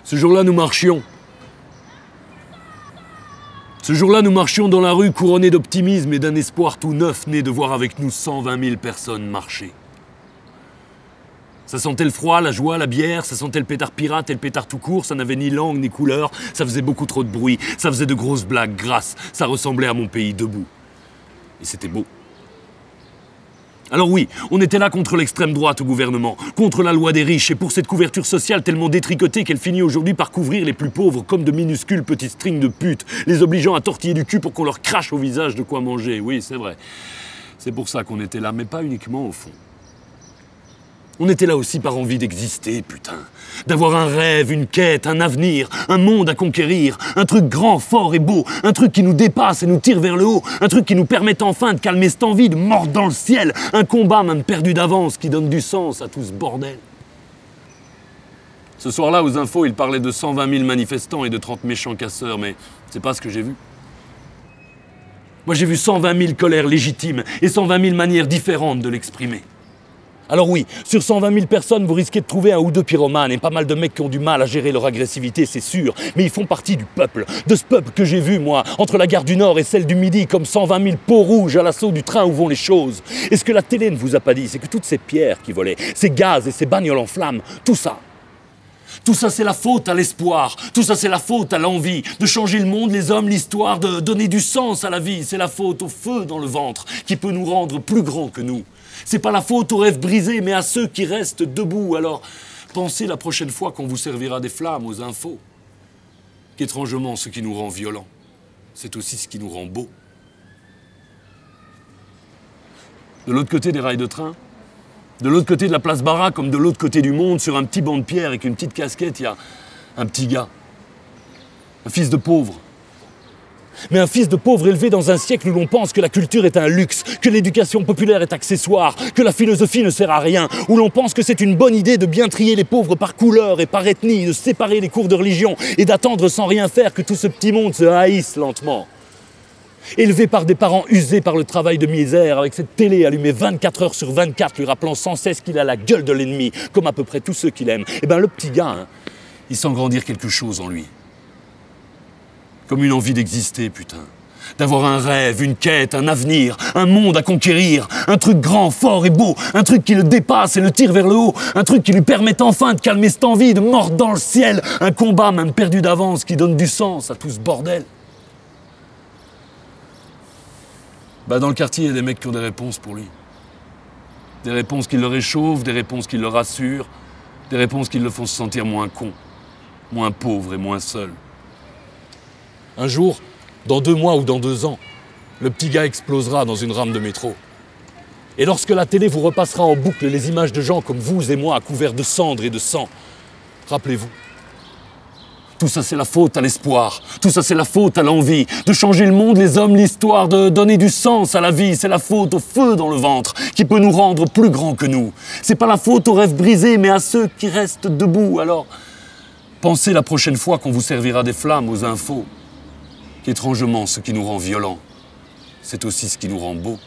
Ce jour-là, nous marchions. Ce jour-là, nous marchions dans la rue couronnés d'optimisme et d'un espoir tout neuf né de voir avec nous 120 000 personnes marcher. Ça sentait le froid, la joie, la bière, ça sentait le pétard pirate et le pétard tout court, ça n'avait ni langue ni couleur, ça faisait beaucoup trop de bruit, ça faisait de grosses blagues grasses, ça ressemblait à mon pays debout. Et c'était beau. Alors oui, on était là contre l'extrême droite au gouvernement, contre la loi des riches et pour cette couverture sociale tellement détricotée qu'elle finit aujourd'hui par couvrir les plus pauvres comme de minuscules petits strings de putes, les obligeant à tortiller du cul pour qu'on leur crache au visage de quoi manger. Oui, c'est vrai. C'est pour ça qu'on était là, mais pas uniquement au fond. On était là aussi par envie d'exister, putain. D'avoir un rêve, une quête, un avenir, un monde à conquérir, un truc grand, fort et beau, un truc qui nous dépasse et nous tire vers le haut, un truc qui nous permette enfin de calmer cette envie de mordre dans le ciel, un combat même perdu d'avance qui donne du sens à tout ce bordel. Ce soir-là, aux infos, il parlait de 120 000 manifestants et de 30 méchants casseurs, mais c'est pas ce que j'ai vu. Moi, j'ai vu 120 000 colères légitimes et 120 000 manières différentes de l'exprimer. Alors oui, sur 120 000 personnes, vous risquez de trouver un ou deux pyromanes et pas mal de mecs qui ont du mal à gérer leur agressivité, c'est sûr. Mais ils font partie du peuple, de ce peuple que j'ai vu, moi, entre la gare du Nord et celle du Midi, comme 120 000 peaux rouges à l'assaut du train où vont les choses. Et ce que la télé ne vous a pas dit, c'est que toutes ces pierres qui volaient, ces gaz et ces bagnoles en flammes, tout ça, c'est la faute à l'espoir. Tout ça, c'est la faute à l'envie de changer le monde, les hommes, l'histoire, de donner du sens à la vie. C'est la faute au feu dans le ventre qui peut nous rendre plus grands que nous. C'est pas la faute aux rêves brisés, mais à ceux qui restent debout. Alors, pensez la prochaine fois qu'on vous servira des flammes aux infos. Qu'étrangement, ce qui nous rend violents, c'est aussi ce qui nous rend beaux. De l'autre côté des rails de train, de l'autre côté de la place Barra, comme de l'autre côté du monde, sur un petit banc de pierre avec une petite casquette, il y a un petit gars. Un fils de pauvre. Mais un fils de pauvre élevé dans un siècle où l'on pense que la culture est un luxe, que l'éducation populaire est accessoire, que la philosophie ne sert à rien, où l'on pense que c'est une bonne idée de bien trier les pauvres par couleur et par ethnie, de séparer les cours de religion et d'attendre sans rien faire que tout ce petit monde se haïsse lentement. Élevé par des parents usés par le travail de misère, avec cette télé allumée 24 heures sur 24, lui rappelant sans cesse qu'il a la gueule de l'ennemi, comme à peu près tous ceux qu'il aime, eh bien le petit gars, hein, il sent grandir quelque chose en lui. Comme une envie d'exister, putain. D'avoir un rêve, une quête, un avenir, un monde à conquérir, un truc grand, fort et beau, un truc qui le dépasse et le tire vers le haut, un truc qui lui permette enfin de calmer cette envie, de mordre dans le ciel, un combat même perdu d'avance qui donne du sens à tout ce bordel. Bah dans le quartier, il y a des mecs qui ont des réponses pour lui. Des réponses qui le réchauffent, des réponses qui le rassurent, des réponses qui le font se sentir moins con, moins pauvre et moins seul. Un jour, dans 2 mois ou dans 2 ans, le petit gars explosera dans une rame de métro. Et lorsque la télé vous repassera en boucle les images de gens comme vous et moi, couverts de cendres et de sang, rappelez-vous, tout ça c'est la faute à l'espoir, tout ça c'est la faute à l'envie de changer le monde, les hommes, l'histoire, de donner du sens à la vie. C'est la faute au feu dans le ventre qui peut nous rendre plus grands que nous. C'est pas la faute aux rêves brisés, mais à ceux qui restent debout. Alors, pensez la prochaine fois qu'on vous servira des flammes aux infos. Qu'étrangement, ce qui nous rend violents, c'est aussi ce qui nous rend beaux.